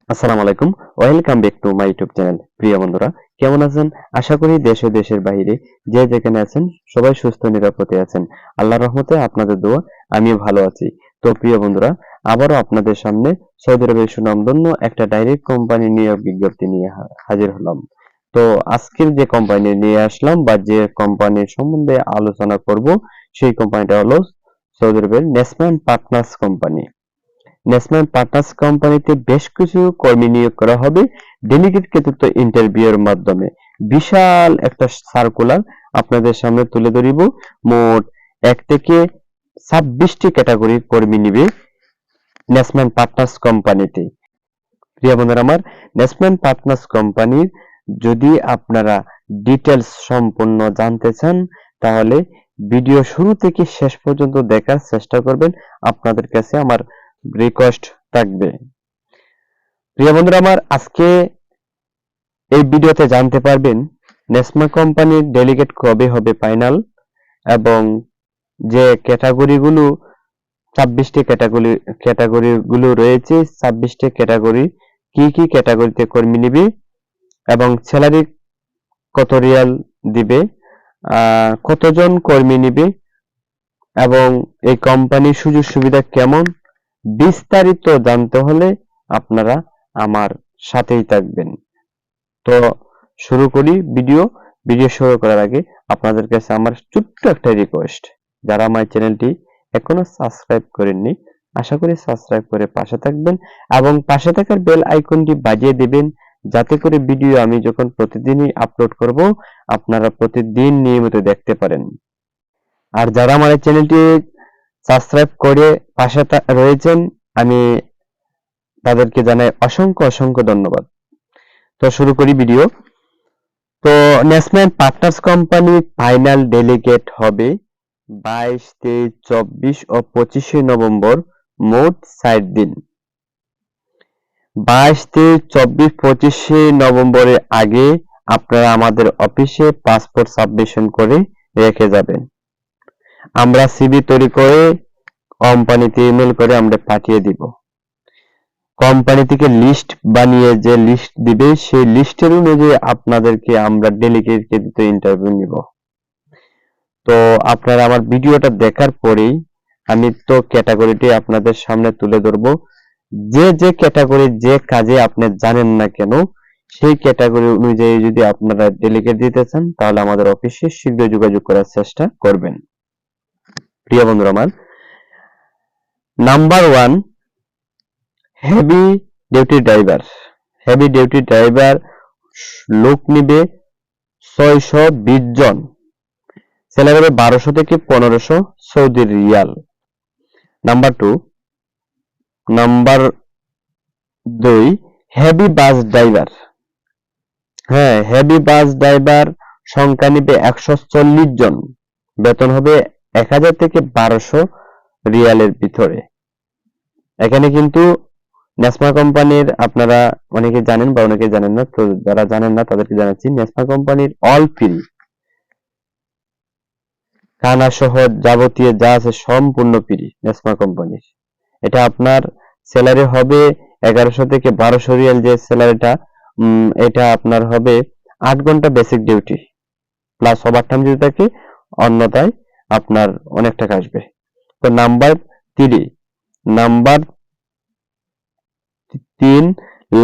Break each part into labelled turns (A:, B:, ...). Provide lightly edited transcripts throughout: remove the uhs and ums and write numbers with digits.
A: আসসালামু আলাইকুম। Welcome back to my YouTube channel. প্রিয় বন্ধুরা, কেমন আছেন? আশা করি দেশ ও দেশের বাইরে যে যেখানে আছেন সবাই সুস্থ নিরাপদে আছেন। আল্লাহর রহমতে আপনাদের দোয়া আমিও ভালো আছি। তো প্রিয় বন্ধুরা, আবারও আপনাদের সামনে সৌদি আরবের সুনামধন্য একটা ডাইরেক্ট কোম্পানি নিয়োগ বিজ্ঞপ্তি নিয়ে হাজির হলাম। তো আজকের যে কোম্পানি নিয়ে আসলাম বা যে কোম্পানির সম্বন্ধে আলোচনা করব সেই কোম্পানিটা হলো সৌদি আরবের নেসমান পার্টনার্স কোম্পানি। ন্যাশনাল পার্টনার্স কোম্পানিতে বেশ কিছু কর্মী নিয়োগ করা হবে ডেলিগেট কৃতিত্ব ইন্টারভিউয়ের মাধ্যমে। বিশাল একটা সার্কুলার আপনাদের সামনে তুলে ধরিব। মোট ১ থেকে ২৬টি ক্যাটাগরির কর্মী নিবে ন্যাশনাল পার্টনার্স কোম্পানিতে। প্রিয় বন্ধুরা আমার, ন্যাশনাল পার্টনার্স কোম্পানির যদি আপনারা ডিটেলস সম্পূর্ণ জানতে চান তাহলে ভিডিও শুরু থেকে শেষ পর্যন্ত দেখার চেষ্টা করবেন। আপনাদের কাছে আমার রিকোয়েস্ট থাকবে। প্রিয় বন্ধুরা আমার, আজকে এই ভিডিওতে জানতে পারবেন নেসমা কোম্পানির ডেলিগেট কবে হবে ফাইনাল, এবং যে ক্যাটাগরিগুলো ২৬টি ক্যাটাগরিগুলো রয়েছে, ২৬টি ক্যাটাগরি কি কি ক্যাটাগরিতে কর্মী নিবে এবং স্যালারি কত রিয়াল দিবে, কতজন কর্মী নিবে এবং এই কোম্পানির সুযোগ সুবিধা কেমন, বিস্তারিত জানতে হলে আপনারা আমার সাথেই থাকবেন। তো শুরু করি ভিডিও শুরু করার আগে আপনাদের কাছে আমার ছোট্ট একটা রিকোয়েস্ট, যারা আমার চ্যানেলটি এখনো সাবস্ক্রাইব করেননি আশা করি সাবস্ক্রাইব করে পাশে থাকবেন এবং পাশে থাকার বেল আইকনটি বাজিয়ে দিবেন, যাতে করে ভিডিও আমি যখন প্রতিদিনই আপলোড করব আপনারা প্রতিদিন নিয়মিত দেখতে পারেন। আর যারা আমার এই চ্যানেলটি সাবস্ক্রাইব করে পাশে রয়েছেন, আমি তাদেরকে জানাই অসংখ্য অসংখ্য ধন্যবাদ। তো শুরু করি ভিডিও। তো national partners company final delegate হবে ২২, ২৩, ২৪ ও ২৫শে নভেম্বর, মোট ৬০ দিন। ২২, ২৩, ২৪, ২৫শে নভেম্বরের আগে আপনারা আমাদের অফিসে পাসপোর্ট সাবমিশন করে রেখে যাবেন। আমরা সিভি তৈরি করে কোম্পানিতে ইমেল করে আমরা পাঠিয়ে দিব। কোম্পানি থেকে লিস্ট বানিয়ে যে লিস্ট দিবে সেই লিস্টের অনুযায়ী আপনাদেরকে আমরা ডেলিগেট কৃতিত্ব ইন্টারভিউ নিব। তো আপনারা আমার ভিডিওটা দেখার পরেই আমি তো ক্যাটাগরিটি আপনাদের সামনে তুলে ধরবো। যে যে ক্যাটাগরি যে কাজে আপনি জানেন না কেন, সেই ক্যাটাগরি অনুযায়ী যদি আপনারা ডেলিগেট দিতে চান তাহলে আমাদের অফিসে শীঘ্র যোগাযোগ করার চেষ্টা করবেন। প্রিয় বন্ধুরা আমার, number 1 heavy duty driver. Heavy duty driver লোক নিবে ৬২০ জন। স্যালারি হবে ১২০০ থেকে ১৫০০ সৌদি রিয়াল। Number ২ heavy bus driver. হ্যাঁ, হেভি বাস ড্রাইভার সংখ্যা নিবে ১৪০ জন। বেতন হবে ১০০০ থেকে ১২০০ রিয়ালের ভিতরে। এখানে কিন্তু নেসমা কোম্পানির আপনারা অনেকে জানেন বা অনেকে জানেন না, তো যারা জানেন না তাদেরকে জানাচ্ছি, নেসমা কোম্পানির অল ফ্রি, খানা সহ যাবতীয় যা আছে সম্পূর্ণ ফ্রি নেসমা কোম্পানির। এটা আপনার স্যালারি হবে ১১০০ থেকে ১২০০ রিয়াল। যে স্যালারিটা এটা আপনার হবে ৮ ঘন্টা বেসিক ডিউটি প্লাস ওভারটাইম যদি থাকে, অন্যথায় আপনার অনেক টাকা আসবে। তো number ৩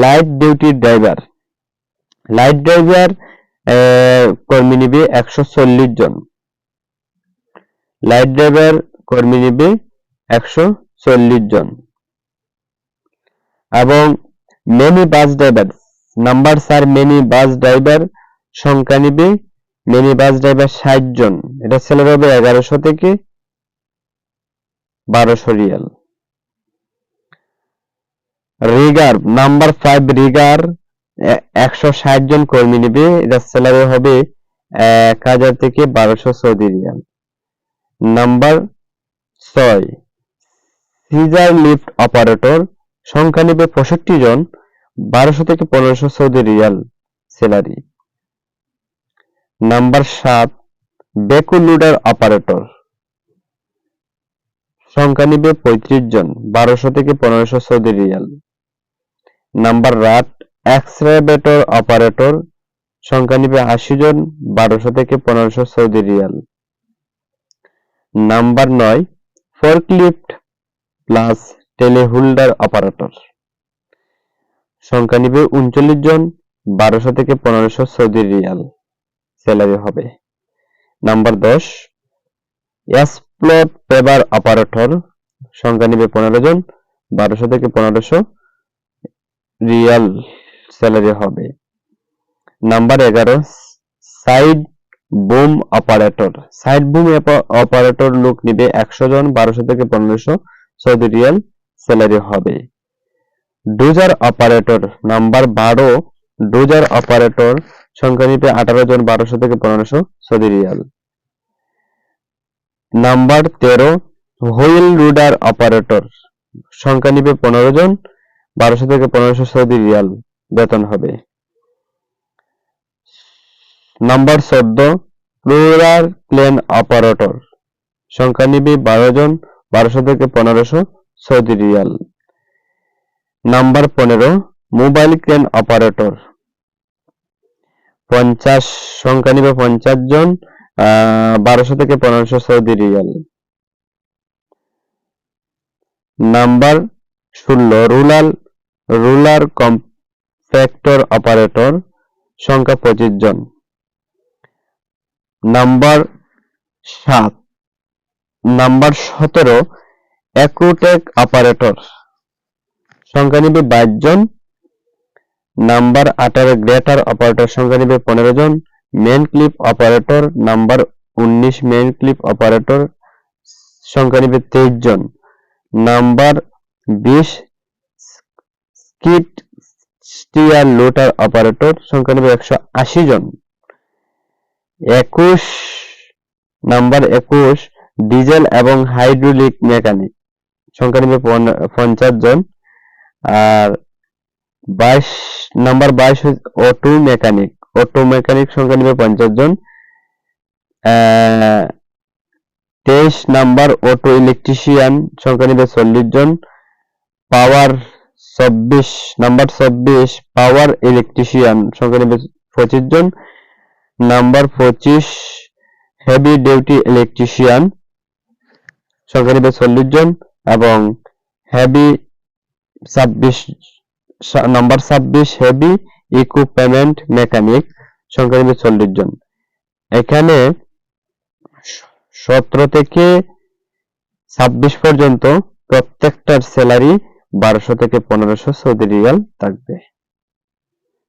A: light duty driver. Light driver কর্মী নিবে ১৪০ জন। লাইট ড্রাইভার কর্মী নিবে ১৪০ জন। এবং mini bus driver, number ৪ mini bus driver সংখ্যা নিবে, মিনি বাস ড্রাইভার ৬০ জন। এটা স্যালারি হবে ১১০০ থেকে ১২০০ রিয়াল। রিগার, নাম্বার ৫ রিগার ১৬০ জন কর্মী নিবে। এটা স্যালারি হবে ১০০০ থেকে ১২০০ সৌদি রিয়াল। নাম্বার ৬ সিজার লিফট অপারেটর সংখ্যা নিবে ৬৫ জন, ১২০০ থেকে ১৫০০ সৌদি রিয়াল salary. Number ৭ backhoe loader operator সংখ্যা নিবে ৩৫ জন, ১২০০ থেকে ১৫০০ সৌদি রিয়াল। নাম্বার রাট এক্সকাভেটর অপারেটর, সংখ্যা নিবে 80 জন, 1200 থেকে 1500 সৌদি রিয়াল। Number 9 forklift plus telehandler operator, সংখ্যা নিবে 39 জন, 1200 থেকে 1500 সৌদি রিয়াল স্যালারি হবে। নাম্বার 10 এক্সপ্লোর পেপার অপারেটর, সংখ্যা নিবে 15 জন, 1200 থেকে 1500 রিয়াল স্যালারি হবে। Number 11 side broom operator, side broom operator লোক নিবে 100 জন, 1200 থেকে 1500 সৌদি রিয়াল স্যালারি হবে। Dozer operator number 12 dozer operator, সংখ্যা নিবে 18 জন, 1200 থেকে 1500 সৌদি রিয়াল। নাম্বার 13 হুইল লোডার অপারেটর, সংখ্যা নিবে 15 জন, 1200 থেকে 1500 সৌদি রিয়াল বেতন হবে। নাম্বার 14 রুলার প্লেন অপারেটর, সংখ্যা নিবে 12 জন, 1200 থেকে 1500 সৌদি রিয়াল। নাম্বার 15 মোবাইল ক্রেন অপারেটর, 50 সংখ্যা নিবে 50 জন, 1200 থেকে 1500 সৌদি রিয়াল। নাম্বার 16 রুলার কম্প্যাক্টর অপারেটর, সংখ্যা 25 জন। নাম্বার 17 অ্যাক্রোটেক অপারেটর, সংখ্যা নিবে 22 জন। নাম্বার 18 গ্রেটার অপারেটর, সংখ্যা নিবে 15 জন। মেন ক্লিপ অপারেটর নাম্বার 19 মেন ক্লিপ অপারেটর, সংখ্যা নিবে 23 জন। Number 20 skid steer loader operator, সংখ্যা নিবে 180 জন। নাম্বার 21 ডিজেল এবং হাইড্রোলিক মেকানিক, সংখ্যা নিবে 50 জন। আর নাম্বার 22 অটো মেকানিক সংখ্যা নিবে 50 জন। 23 নাম্বার অটো ইলেকট্রিশিয়ান, সংখ্যা নিবে 40 জন। নাম্বার 24 পাওয়ার ইলেকট্রিশিয়ান, সংখ্যা নিবে 25 জন। নাম্বার 25 হেভি ডিউটি ইলেকট্রিশিয়ান, সংখ্যা নিবে 40 জন। এবং নাম্বার 26 হেভি ইকুইপমেন্ট মেকানিক, সংখ্যা নিবে 40 জন। এখানে 17 থেকে 26 পর্যন্ত প্রত্যেকটার স্যালারি 1200 থেকে 1500 সৌদি রিয়াল থাকবে।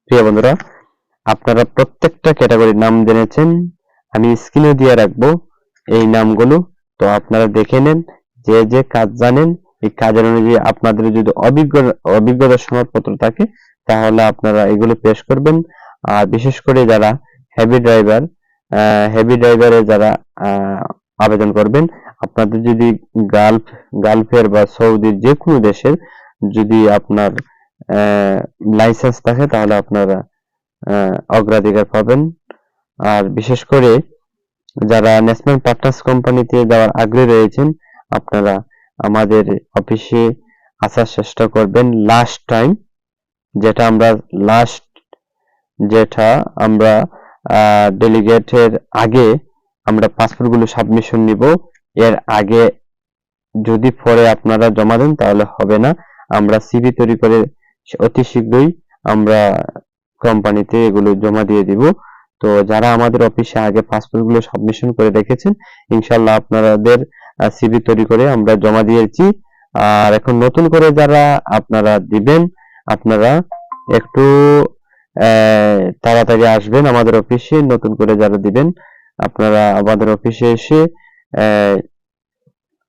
A: প্রিয় বন্ধুরা, আপনারা প্রত্যেকটা ক্যাটাগরির নাম জেনেছেন, আমি স্ক্রিনে দিয়ে রাখবো এই নামগুলো, তো আপনারা দেখে নেন। যে যে কাজ জানেন এই কাজের অনুযায়ী আপনাদের যদি অভিজ্ঞতার সনদপত্র থাকে তাহলে আপনারা এগুলো পেশ করবেন। আর বিশেষ করে যারা হেভি ড্রাইভারে যারা আবেদন করবেন, আপনাদের যদি গালফের বা সৌদির যে কোনো দেশের যদি আপনার লাইসেন্স থাকে তাহলে আপনারা অগ্রাধিকার পাবেন। আর বিশেষ করে যারা ন্যাশনাল পার্টনার্স কোম্পানিতে যাওয়ার আগ্রহী রয়েছেন, আপনারা আমাদের অফিসে আসার চেষ্টা করবেন। যেটা আমরা ডেলিগেটের আগে আমরা পাসপোর্টগুলো সাবমিশন নিব। এর আগে যদি পরে আপনারা জমা দেন তাহলে হবে না। আমরা সিভি তৈরি করে অতি শীঘ্রই আমরা কোম্পানিতে এগুলো জমা দিয়ে দিব। তো যারা আমাদের অফিসে আগে পাসপোর্টগুলো সাবমিশন করে রেখেছেন, ইনশাআল্লাহ আপনাদের সিভি তৈরি করে আমরা জমা দিয়েছি। আর এখন নতুন করে যারা আপনারা দিবেন, আপনারা একটু তাড়াতাড়ি আসবেন আমাদের অফিসে। নতুন করে যারা দিবেন আপনারা আমাদের অফিসে এসে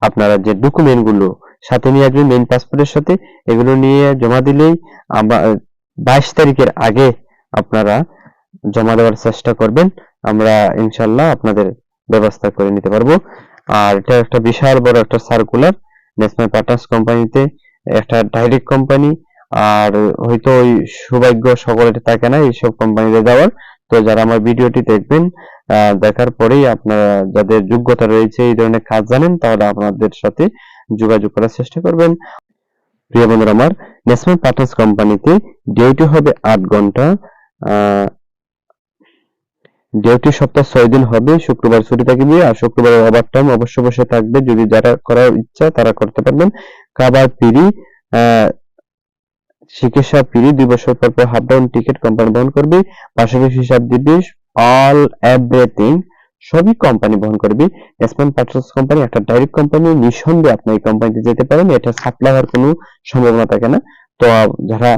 A: আপনারা যে ডকুমেন্টগুলো সাথে নিয়ে আসবেন মেইন পাসপোর্টের সাথে, এগুলো নিয়ে জমা দিলেই 22 তারিখের আগে আপনারা জমা দেওয়ার চেষ্টা করবেন। আমরা ইনশাআল্লাহ আপনাদের ব্যবস্থা করে নিতে পারবো। আর এটা একটা বিশাল বড় একটা সার্কুলার, ন্যাশনাল পার্টনার্স কোম্পানিতে একটা ডাইরেক্ট কোম্পানি। আর হয়তো ওই সৌভাগ্য সকলের থাকে না এইসব কোম্পানিতে যাওয়ার। তো যারা আমার ভিডিওটি দেখবেন, দেখার পরেই আপনারা যাদের যোগ্যতা রয়েছে, এই ধরনের কাজ জানেন, তাহলে আপনাদের সাথে যোগাযোগ করার চেষ্টা করবেন। প্রিয় বন্ধুরা আমার, ন্যাশনাল পার্টনার্স কোম্পানিতে ডিউটি হবে 8 ঘন্টা। ডিউটি সপ্তাহ 6 দিন হবে, শুক্রবার ছুটি থাকবে আর শুক্রবারে ওভার টাইম অবশ্য অবশ্যই থাকবে। যদি যারা করার ইচ্ছা তারা করতে পারবেন। খাবার ফ্রি, চিকিৎসা ফ্রি, 2 বছর পর পর হাফ ডাউন টিকিট কোম্পানি বহন করবে। বার্ষিক হিসাব দিবি, অল এভরিথিং সবই কোম্পানি বহন করবে। ন্যাশনাল পার্টনার্স কোম্পানি একটা ডাইরেক্ট কোম্পানি, নিঃসন্দেহে আপনি এই কোম্পানিতে যেতে পারেন, এটা সাপ্লাই হওয়ার কোনো সম্ভাবনা থাকে না। তো যারা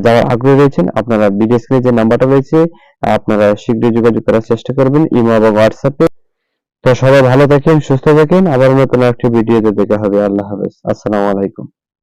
A: যারা আগ্রহী রয়েছেন আপনারা ভিডিও স্ক্রিনে যে নাম্বারটা রয়েছে আপনারা শীঘ্রই যোগাযোগ করার চেষ্টা করবেন ইমো বা হোয়াটসঅ্যাপে। তো সবাই ভালো থাকেন, সুস্থ থাকেন, আবার নতুন একটা ভিডিওতে দেখা হবে। আল্লাহ হাফেজ, আসসালামু আলাইকুম।